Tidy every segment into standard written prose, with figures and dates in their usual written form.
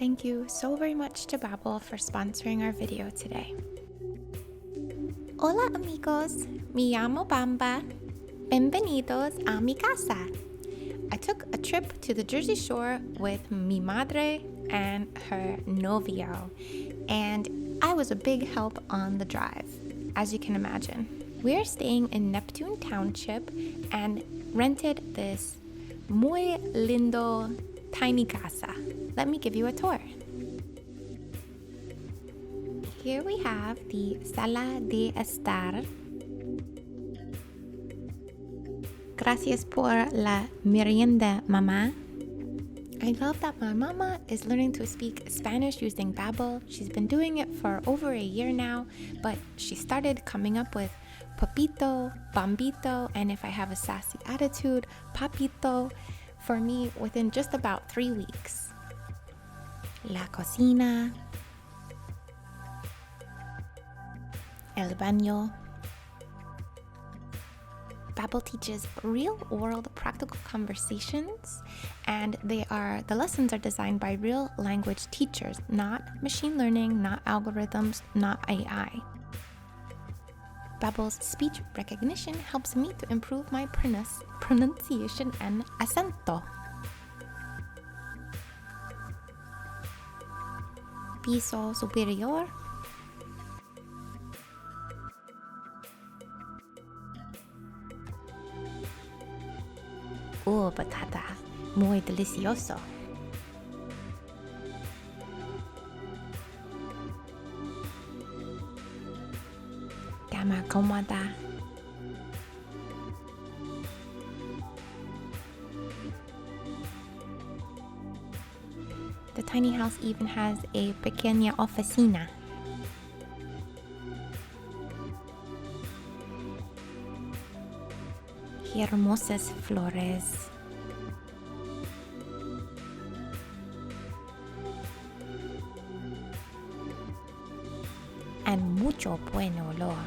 Thank you so very much to Babbel for sponsoring our video today. Hola amigos, me llamo Bamba. Bienvenidos a mi casa. I took a trip to the Jersey Shore with mi madre and her novio, and I was a big help on the drive, as you can imagine. We are staying in Neptune Township and rented this muy lindo tiny casa. Let me give you a tour. Here we have the sala de estar. Gracias por la merienda, mamá. I love that my mama is learning to speak Spanish using Babbel. She's been doing it for over a year now, but she started coming up with papito, bambito, and if I have a sassy attitude, papito, for me within just about 3 weeks. La cocina, el baño. Babbel teaches real-world practical conversations, and the lessons are designed by real language teachers, not machine learning, not algorithms, not AI. Babbel's speech recognition helps me to improve my pronunciation and acento. Piso superior. Oh, batata, muy delicioso. Cama cómoda. The tiny house even has a pequeña oficina. Qué hermosas flores. And mucho buen olor.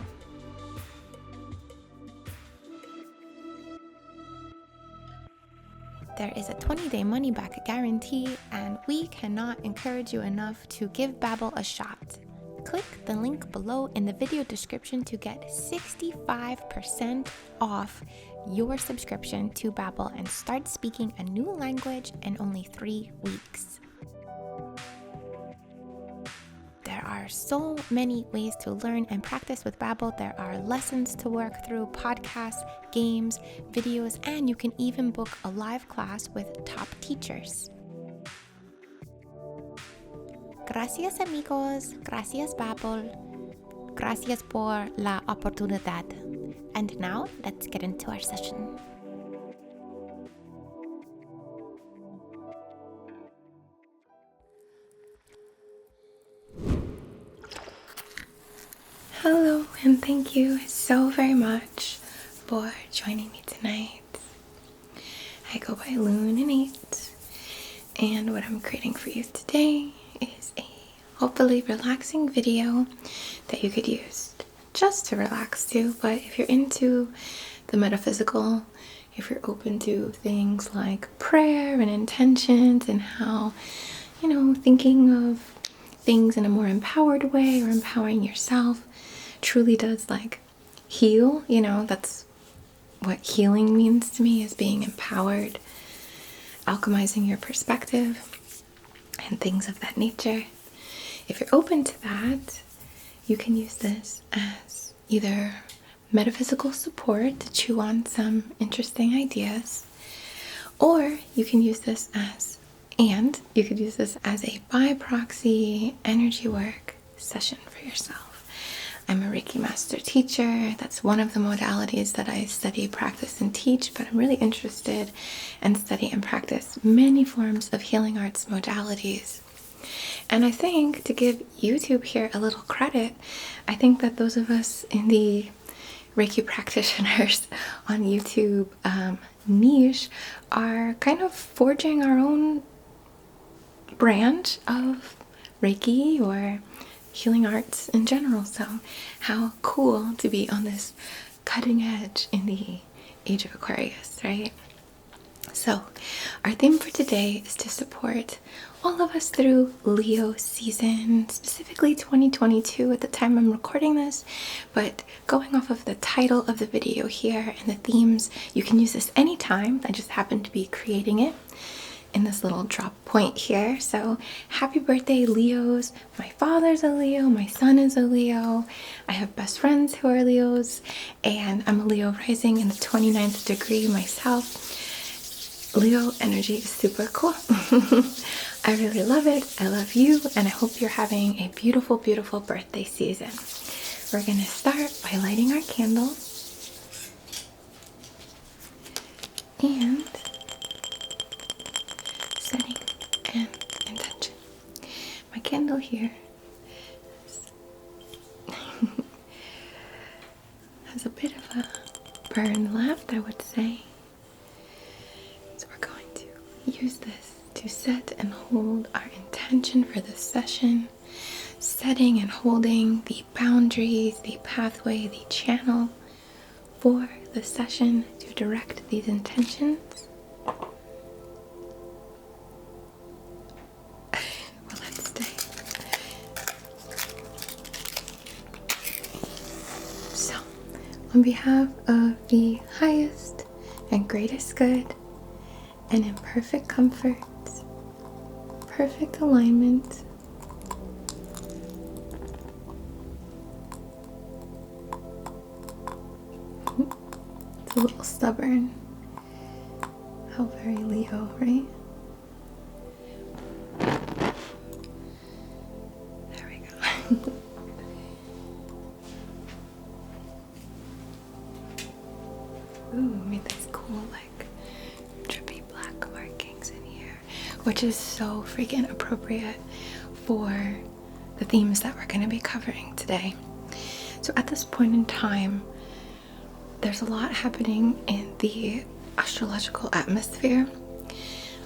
There is a 20-day money-back guarantee, and we cannot encourage you enough to give Babbel a shot. Click the link below in the video description to get 65% off your subscription to Babbel and start speaking a new language in only 3 weeks. There are so many ways to learn and practice with Babbel. There are lessons to work through, podcasts, games, videos, and you can even book a live class with top teachers. Gracias amigos, gracias Babbel, gracias por la oportunidad. And now, let's get into our session. Hello, and thank you so very much for joining me tonight. I go by Loon and 8, and what I'm creating for you today is a hopefully relaxing video that you could use just to relax to. But if you're into the metaphysical, if you're open to things like prayer and intentions and how, thinking of things in a more empowered way or empowering yourself truly does heal, that's what healing means to me, is being empowered, alchemizing your perspective and things of that nature. If you're open to that, you can use this as either metaphysical support to chew on some interesting ideas, or you can use this as a by proxy energy work session for yourself. I'm a Reiki master teacher. That's one of the modalities that I study, practice, and teach, but I'm really interested and study and practice many forms of healing arts modalities. And I think, to give YouTube here a little credit, I think that those of us in the Reiki practitioners on YouTube niche are kind of forging our own brand of Reiki or healing arts in general. So how cool to be on this cutting edge in the age of Aquarius, right? So, our theme for today is to support all of us through Leo season, specifically 2022 at the time I'm recording this. But going off of the title of the video here and the themes, you can use this anytime. I just happen to be creating it in this little drop point here. So happy birthday, Leos. My father's a Leo, my son is a Leo. I have best friends who are Leos, and I'm a Leo rising in the 29th degree myself. Leo energy is super cool. I really love it. I love you, and I hope you're having a beautiful, beautiful birthday season. We're gonna start by lighting our candle and setting an intention. My candle here has a bit of a burn left, I would say. So we're going to use this to set and hold our intention for this session, setting and holding the boundaries, the pathway, the channel for the session to direct these intentions. Well, let's stay. So, on behalf of the highest and greatest good, and in perfect comfort, perfect alignment, it's a little stubborn. How very Leo, right? There we go. Ooh, made these cool, like, drippy black markings in here, which is so freaking appropriate for the themes that we're going to be covering today. So at this point in time, there's a lot happening in the astrological atmosphere.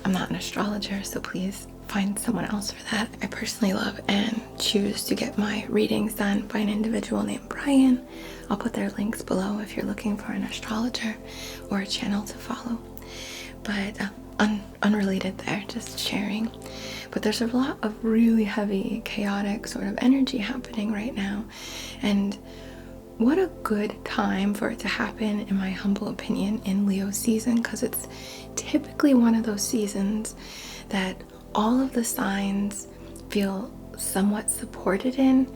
I'm not an astrologer, so please find someone else for that. I personally love and choose to get my readings done by an individual named Brian. I'll put their links below if you're looking for an astrologer or a channel to follow. But unrelated there, just sharing. But there's a lot of really heavy, chaotic sort of energy happening right now. And what a good time for it to happen, in my humble opinion, in Leo season, because it's typically one of those seasons that all of the signs feel somewhat supported in,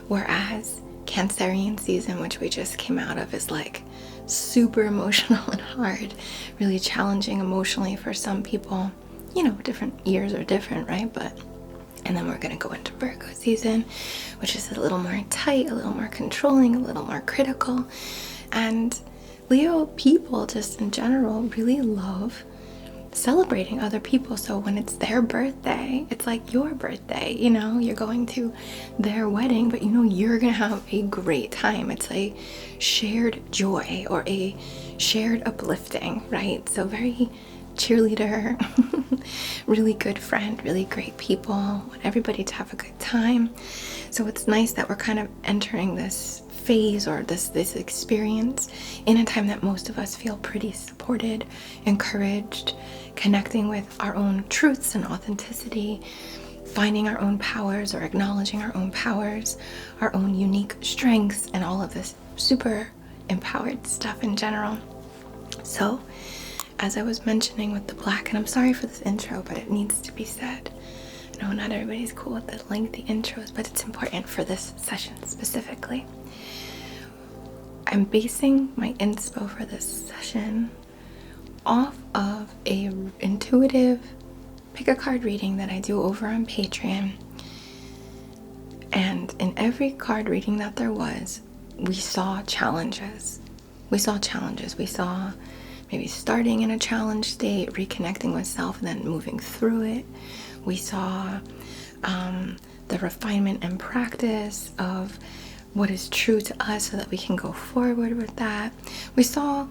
whereas Cancerian season, which we just came out of, is like super emotional and hard, really challenging emotionally for some people. You know, different years are different, right? And then we're going to go into Virgo season, which is a little more tight, a little more controlling, a little more critical. And Leo people, just in general, really love celebrating other people. So when it's their birthday, it's like your birthday, you know, you're going to their wedding, but you know you're gonna have a great time. It's a shared joy or a shared uplifting, right? So very cheerleader, really good friend, really great people, want everybody to have a good time. So it's nice that we're kind of entering this phase or this experience in a time that most of us feel pretty supported, encouraged, connecting with our own truths and authenticity, finding our own powers or acknowledging our own powers, our own unique strengths, and all of this super empowered stuff in general. So as I was mentioning with the black, and I'm sorry for this intro, but it needs to be said. I know not everybody's cool with the lengthy intros, but it's important for this session specifically. I'm basing my inspo for this session off of a intuitive pick a card reading that I do over on Patreon. And in every card reading that there was, we saw challenges. We saw maybe starting in a challenge state, reconnecting with self, and then moving through it. We saw the refinement and practice of what is true to us so that we can go forward with that. We saw,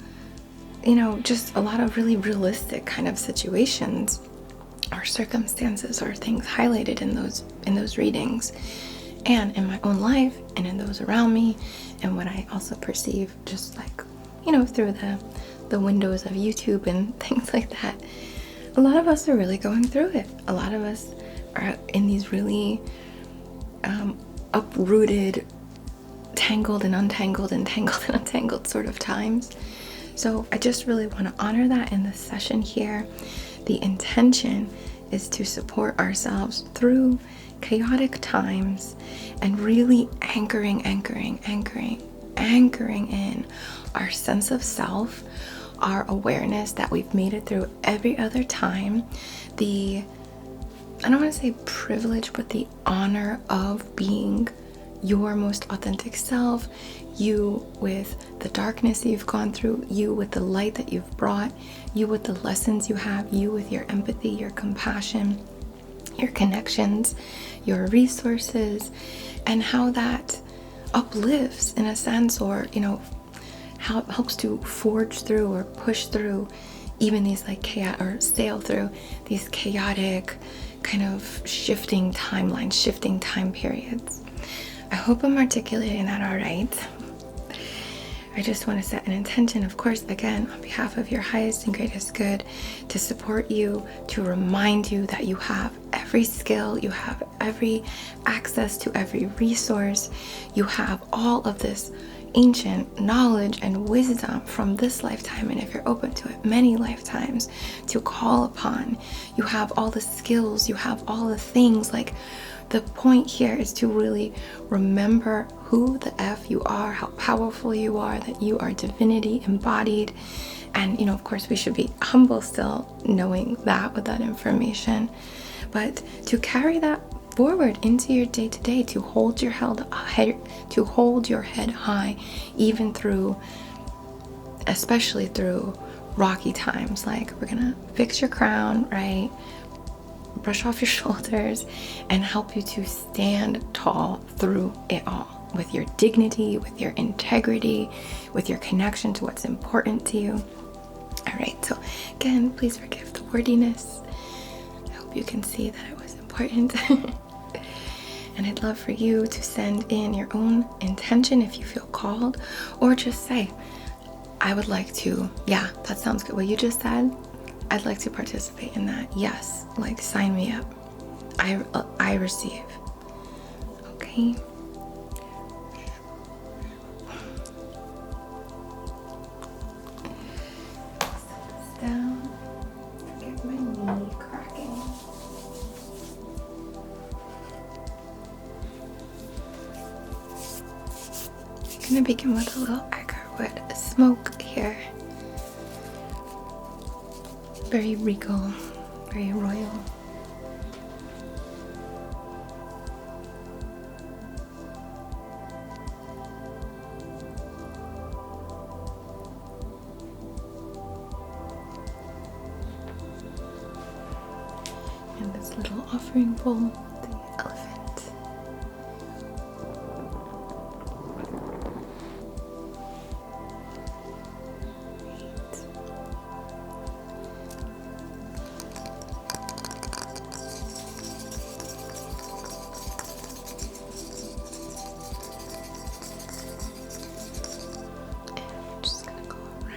you know, just a lot of really realistic kind of situations or circumstances or things highlighted in those readings, and in my own life and in those around me, and what I also perceive just like, you know, through the the windows of YouTube and things like that, a lot of us are really going through it. A lot of us are in these really uprooted, tangled and untangled and tangled and untangled sort of times. So I just really want to honor that in this session here. The intention is to support ourselves through chaotic times and really anchoring in our sense of self, our awareness that we've made it through every other time, I don't want to say privilege, but the honor of being your most authentic self, you with the darkness that you've gone through, you with the light that you've brought, you with the lessons you have, you with your empathy, your compassion, your connections, your resources, and how that uplifts in a sense, or how it helps to forge through or push through even these like chaos, or sail through these chaotic kind of shifting timelines, shifting time periods. I hope I'm articulating that all right. I just want to set an intention, of course, again, on behalf of your highest and greatest good, to support you, to remind you that you have every skill, you have every access to every resource, you have all of this ancient knowledge and wisdom from this lifetime, and if you're open to it, many lifetimes to call upon. You have all the skills, you have all the things. Like, the point here is to really remember who the F you are, how powerful you are, that you are divinity embodied. And of course, we should be humble still, knowing that with that information, but to carry that forward into your day-to-day, to hold your head high, even through, especially through rocky times. Like, we're gonna fix your crown, right? Brush off your shoulders and help you to stand tall through it all, with your dignity, with your integrity, with your connection to what's important to you. All right, so again, please forgive the wordiness. I hope you can see that it was important. And I'd love for you to send in your own intention if you feel called, or just say, I would like to, yeah, that sounds good. What you just said, I'd like to participate in that. Yes, like, sign me up. I receive. Okay. Set this down. Get my knee cracking. I'm gonna begin with a little agarwood smoke here. Very regal, very royal. And this little offering bowl, the elephant.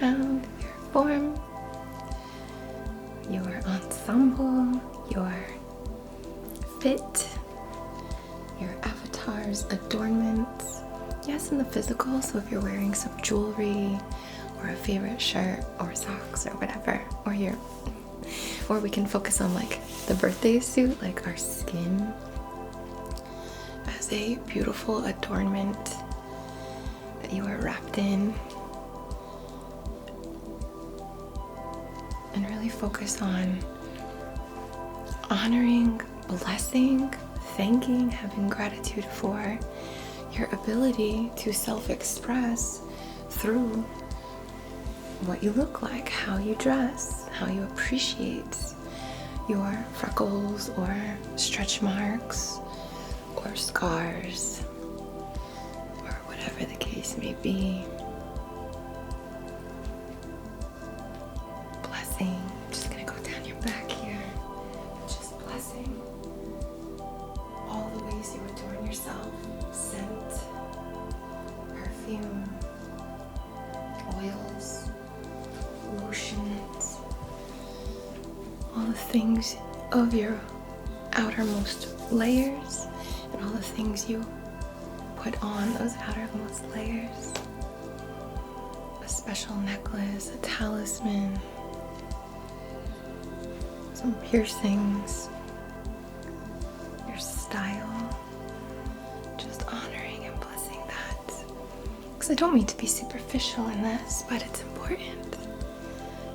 Around your form, your ensemble, your fit, your avatar's adornments. Yes, in the physical, so if you're wearing some jewelry or a favorite shirt or socks or whatever, or we can focus on like the birthday suit, like our skin as a beautiful adornment that you are wrapped in. And really focus on honoring, blessing, thanking, having gratitude for your ability to self-express through what you look like, how you dress, how you appreciate your freckles or stretch marks or scars or whatever the case may be. I'm just gonna go down your back here, just blessing all the ways you adorn yourself: scent, perfume, oils, things of your outermost layers and all the things you put on those outermost layers. A special necklace, a talisman, some piercings, your style, just honoring and blessing that. Because I don't mean to be superficial in this, but it's important,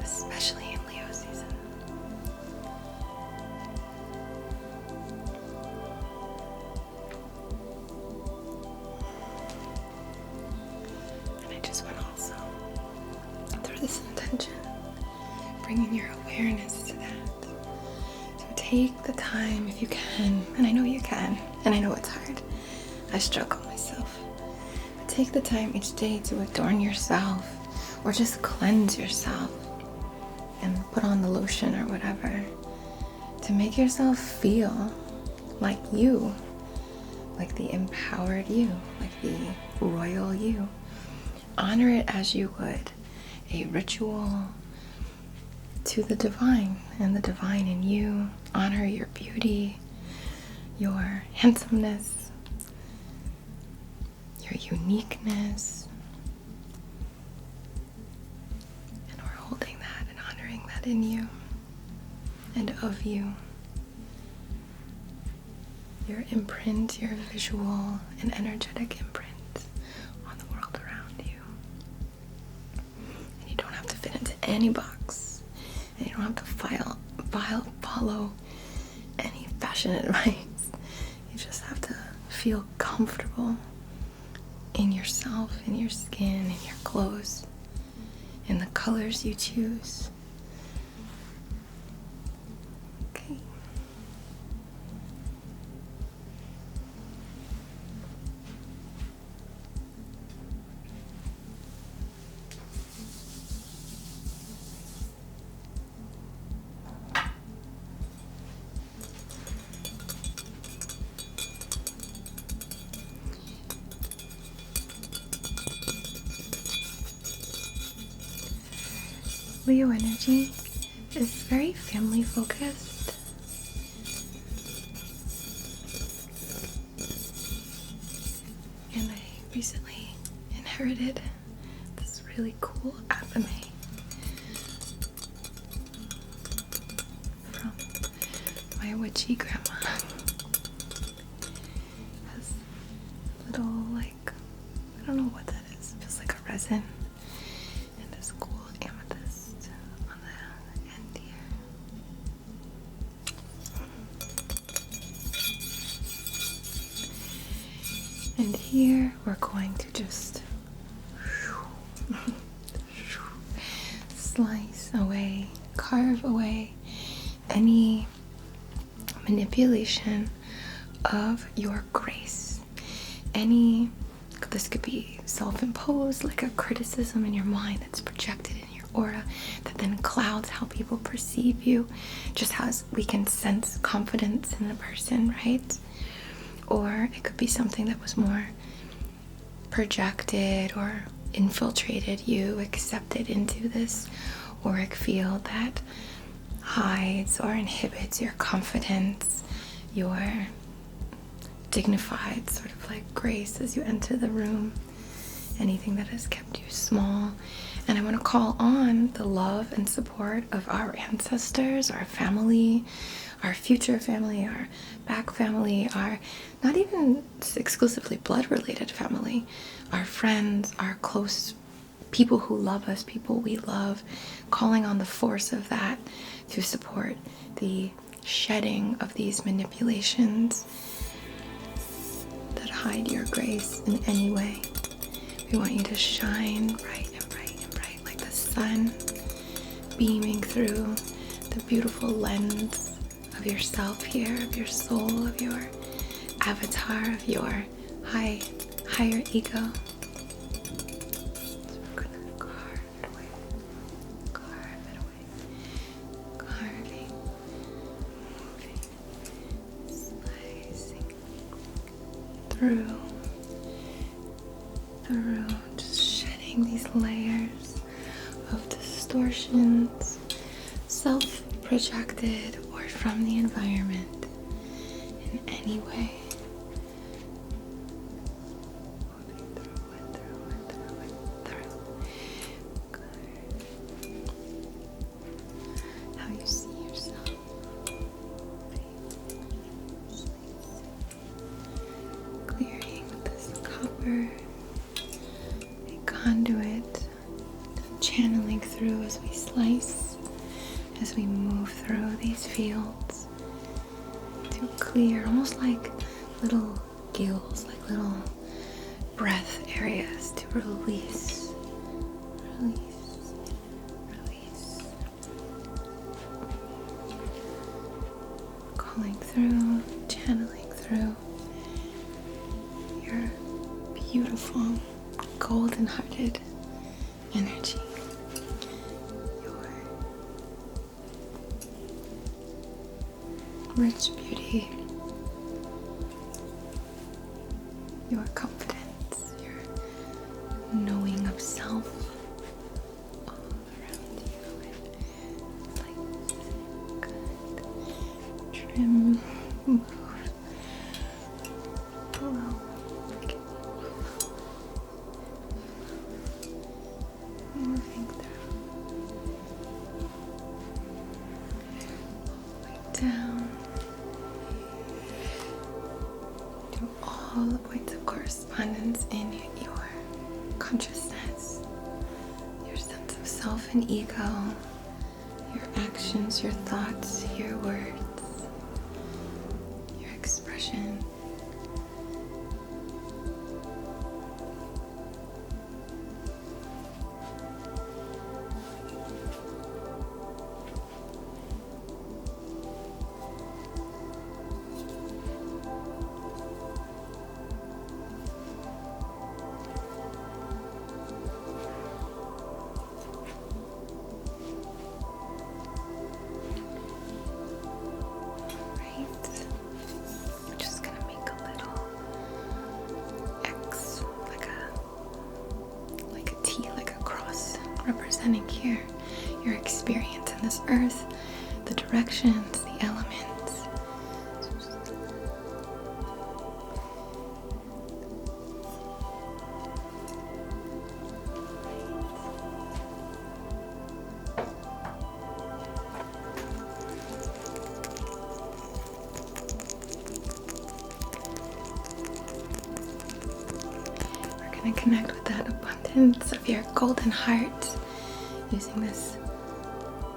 especially in Leo season. And I just want to also, through this intention, bringing your awareness to that. So take the time if you can, and I know you can, and I know it's hard. I struggle myself. But take the time each day to adorn yourself, or just cleanse yourself, and put on the lotion or whatever, to make yourself feel like you, like the empowered you, like the royal you. Honor it as you would a ritual to the divine and the divine in you. Honor your beauty, your handsomeness, your uniqueness. And we're holding that and honoring that in you and of you. Your imprint, your visual and energetic imprint on the world around you. And you don't have to fit into any box. And you don't have to follow any fashion advice. You just have to feel comfortable in yourself, in your skin, in your clothes, in the colors you choose. Okay. Leo energy is very family focused. And I recently inherited this really cool anime from my witchy grandma. It has little, like, I don't know what that is. It feels like a resin. And this cool amethyst on the end here. And here we're going to just slice away, carve away any manipulation of your grace. This could be self-imposed, like a criticism in your mind that's projected in your aura that then clouds how people perceive you, just as we can sense confidence in the person, right? Or it could be something that was more projected or infiltrated you, accepted into this auric field that hides or inhibits your confidence, your dignified sort of like grace as you enter the room, anything that has kept you small. And I want to call on the love and support of our ancestors, our family, our future family, our back family, our not even exclusively blood related family, our friends, our close people who love us, people we love, calling on the force of that to support the shedding of these manipulations that hide your grace in any way. We want you to shine bright and bright and bright like the sun, beaming through the beautiful lens of yourself here, of your soul, of your avatar, of your higher ego. So we're gonna carve it away, carving, moving, slicing through, just shedding these layers of distortions, self-projections, projected or from the environment in any way. How you see yourself. Clearing this copper, a conduit, channeling through as we slice, as we move through these fields to clear, almost like little gills, like little breath areas to release, release, release. Calling through, channeling through your beautiful golden-hearted energy. Rich beauty, your confidence, your knowing of self all around you. It's like good. Trim, move, below, moving through, way down. All the points of correspondence in your consciousness, your sense of self and ego, your actions, your thoughts, your words, your expression. Representing here your experience in this earth, the directions, the elements. We're going to connect with that abundance of your golden heart. Using this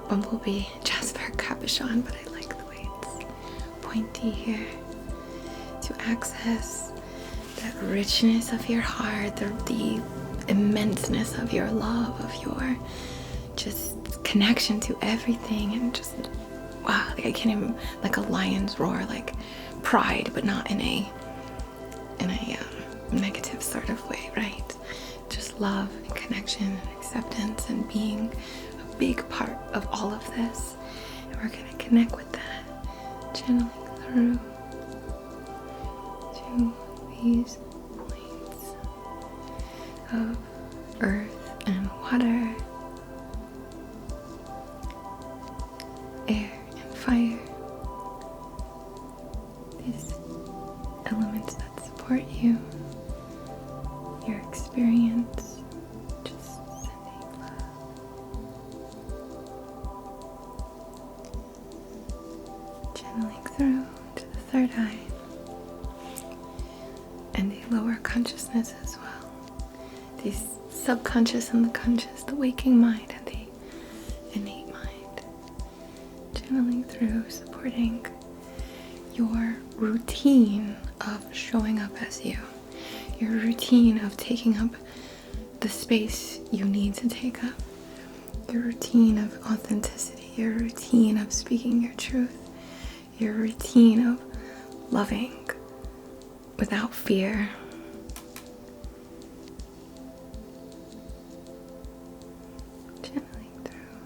bumblebee jasper capuchon, but I like the way it's pointy here, to access that richness of your heart, the immenseness of your love, of your just connection to everything, and just wow, like I can't even, like a lion's roar, like pride, but not in a negative sort of way, right? Just love and connection and acceptance and being a big part of all of this. And we're going to connect with that, channeling through to these points of earth and water, air and fire, these elements that support you, your experience, just sending love. Channeling through to the third eye and the lower consciousness as well. The subconscious and the conscious, the waking mind and the innate mind. Channeling through, supporting your routine of showing up as you. Your routine of taking up the space you need to take up. Your routine of authenticity. Your routine of speaking your truth. Your routine of loving without fear. Channeling through.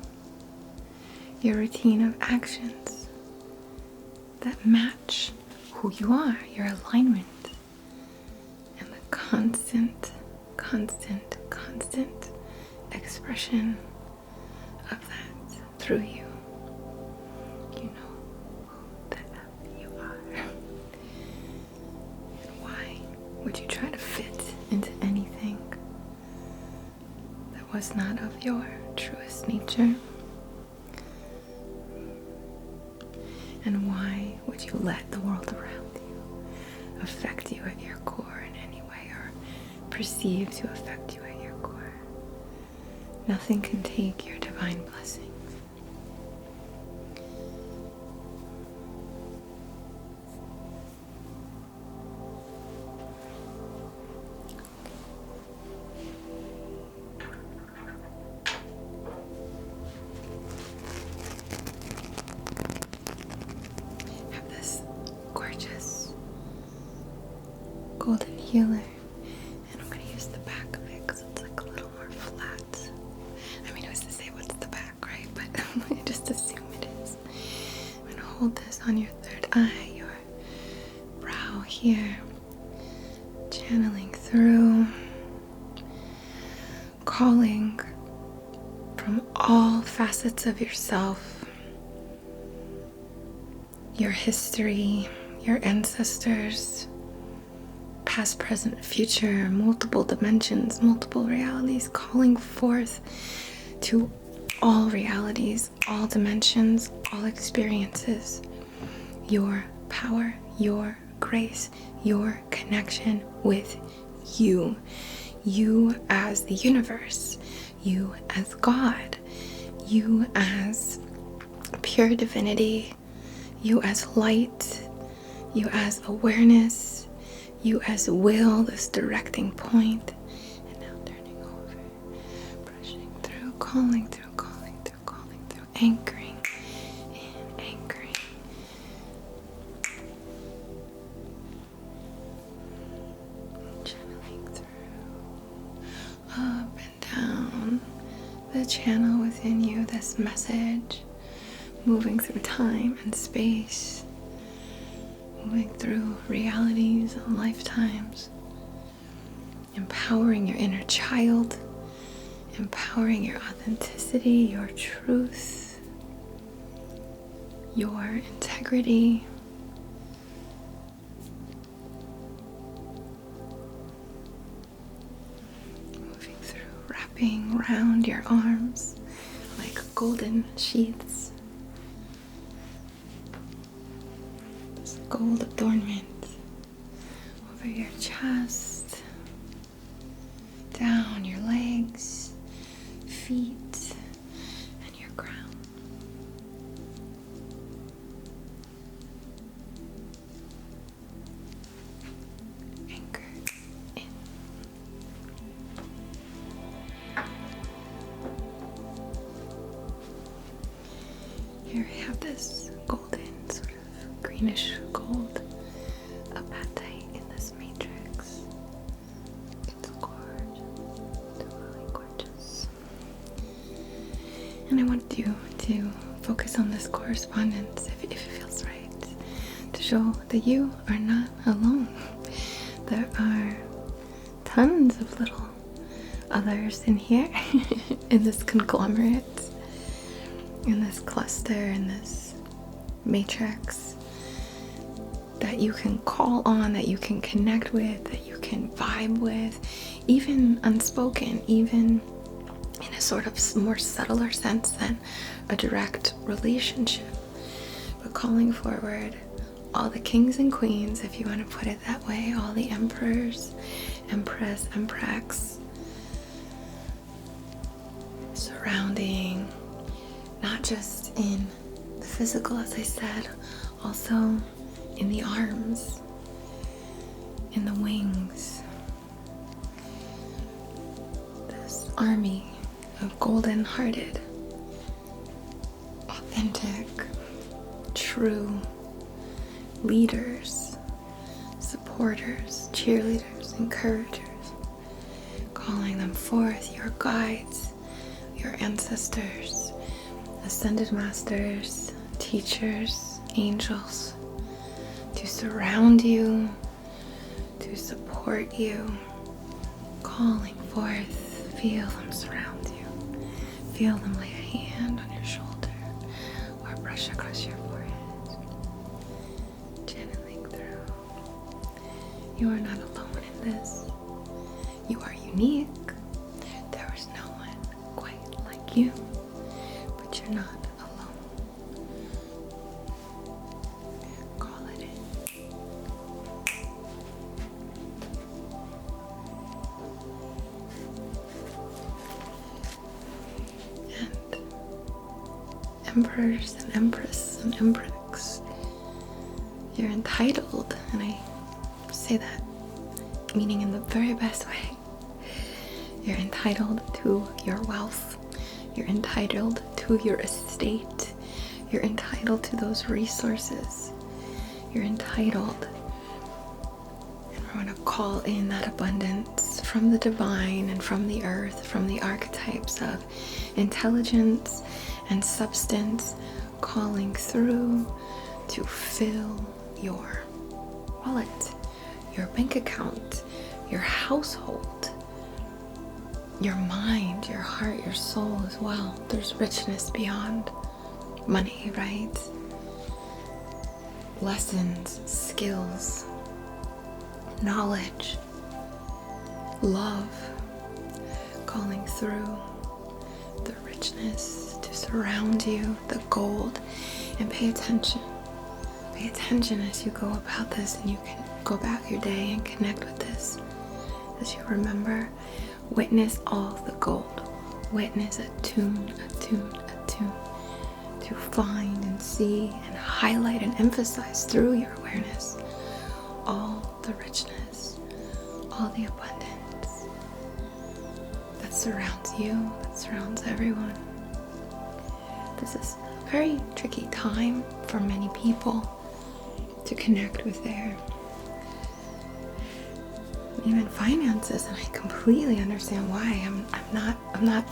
Your routine of actions that match who you are, your alignment. Constant expression of that through you. would you try to fit into anything that was not of your truest nature? And why would you let the world around you affect you at your core in any way, or perceive to affect you at your core? Nothing can take your divine blessings. Gorgeous golden healer, and I'm going to use the back of it because it's like a little more flat. I mean, I was to say what's the back, right? But I just assume it is. I'm going to hold this on your third eye, your brow here, channeling through, calling from all facets of yourself, your history, your ancestors, past, present, future, multiple dimensions, multiple realities, calling forth to all realities, all dimensions, all experiences, your power, your grace, your connection with you. You as the universe, you as God, you as pure divinity, you as light, you as awareness, you as will, this directing point. And now turning over, brushing through, calling through, calling through, calling through, anchoring and anchoring. Channeling through, up and down the channel within you, this message, moving through time and space, moving through realities and lifetimes, empowering your inner child, empowering your authenticity, your truth, your integrity. Moving through, wrapping around your arms like golden sheaths. Gold adornment over your chest, down your legs, feet, and your crown. Anchor in. Here we have this golden, sort of greenish gold apatite in this matrix. It's gorgeous. It's really gorgeous. And I want you to focus on this correspondence, if it feels right, to show that you are not alone. There are tons of little others in here, in this conglomerate, in this cluster, in this matrix, that you can call on, that you can connect with, that you can vibe with, even unspoken, even in a sort of more subtler sense than a direct relationship. But calling forward all the kings and queens, if you want to put it that way, all the emperors, empress, emprex, surrounding, not just in the physical, as I said, also in the arms, in the wings. This army of golden-hearted, authentic, true leaders, supporters, cheerleaders, encouragers, calling them forth, your guides, your ancestors, ascended masters, teachers, angels, to surround you, to support you, calling forth. Feel them surround you. Feel them lay a hand on your shoulder or brush across your forehead, channeling through. You are not alone in this. You are unique. There is no one quite like you, but you're not alone. Call it in. And emperors and empress and empress, you're entitled, and I say that meaning in the very best way. You're entitled to your wealth. You're entitled to your estate. You're entitled to those resources. You're entitled. And we're going to call in that abundance from the divine and from the earth, from the archetypes of intelligence and substance, calling through to fill your wallet, your bank account, your household, your mind, your heart, your soul as well. There's richness beyond money, right? Lessons, skills, knowledge, love, calling through the richness to surround you, the gold, and pay attention. Pay attention as you go about this, and you can go back your day and connect with this as you remember. Witness all the gold. Witness, attune to find and see and highlight and emphasize through your awareness all the richness, all the abundance that surrounds you, that surrounds everyone. This is a very tricky time for many people to connect with their even finances, and I completely understand why. I'm not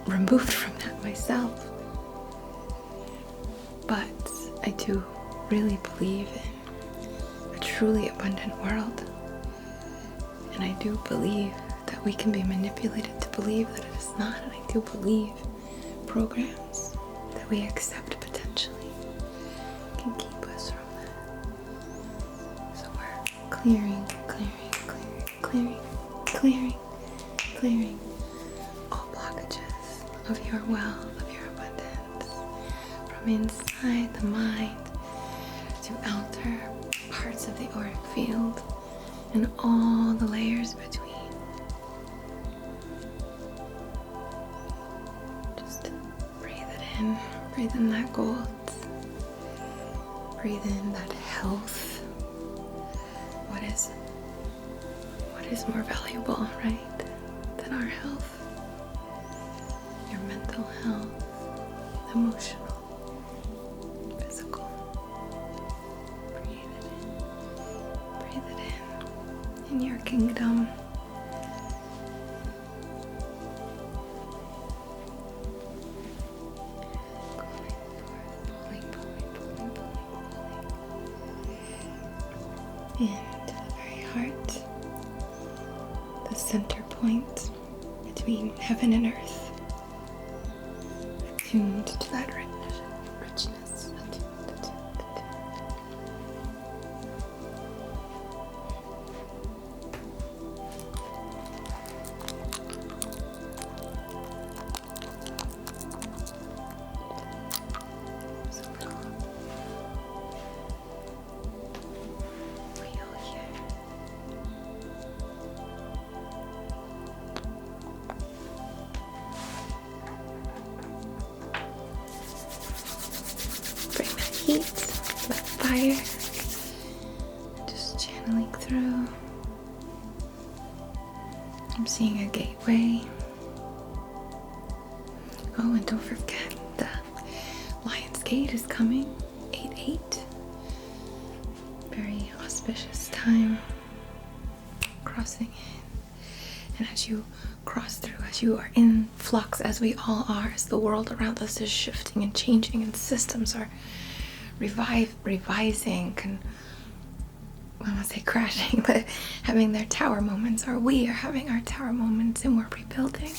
removed from that myself. But I do really believe in a truly abundant world. And I do believe that we can be manipulated to believe that it is not. And I do believe programs that we accept potentially can keep us from that. So we're clearing all blockages of your wealth, of your abundance, from inside the mind to outer parts of the auric field and all the layers between. Just breathe it in, breathe in that gold, breathe in that health. What is more valuable, right, than our health? Your mental health, emotional, physical. Breathe it in your kingdom. Into the very heart, the center point between heaven and earth, attuned to that richness, attuned. Heat, that fire, just channeling through. I'm seeing a gateway. Oh, and don't forget the Lion's Gate is coming, 8/8. Very auspicious time. Crossing in. And as you cross through, as you are in flux, as we all are, as the world around us is shifting and changing and systems are revising, I don't want to say crashing, but having their tower moments, or we are having our tower moments and we're rebuilding.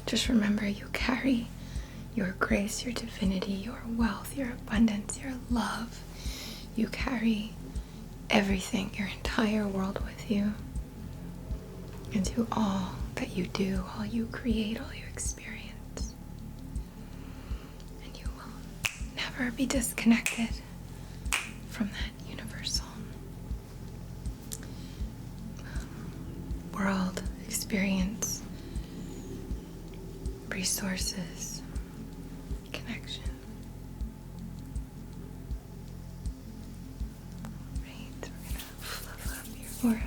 Just remember, you carry your grace, your divinity, your wealth, your abundance, your love. You carry everything, your entire world with you. into all that you do, all you create, all you experience. And you will never be disconnected from that universal world, experience, resources, connection. Right, we're gonna fluff up your aura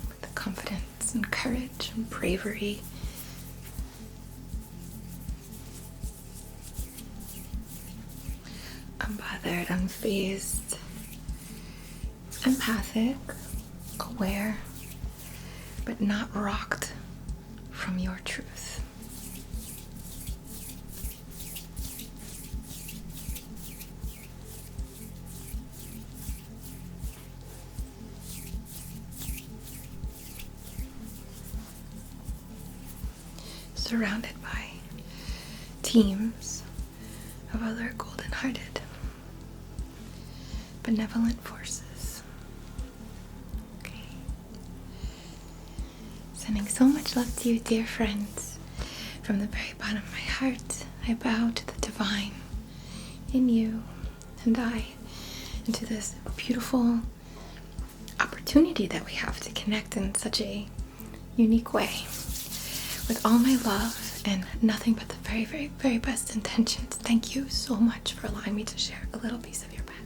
with the confidence and courage and bravery. Unbothered, unfazed, empathic, aware, but not rocked from your truth. Surrounded by teams of other golden-hearted, benevolent forces. Okay. Sending so much love to you, dear friends. From the very bottom of my heart, I bow to the divine in you and I, and to this beautiful opportunity that we have to connect in such a unique way. With all my love and nothing but the very, very, very best intentions, thank you so much for allowing me to share a little piece of your past.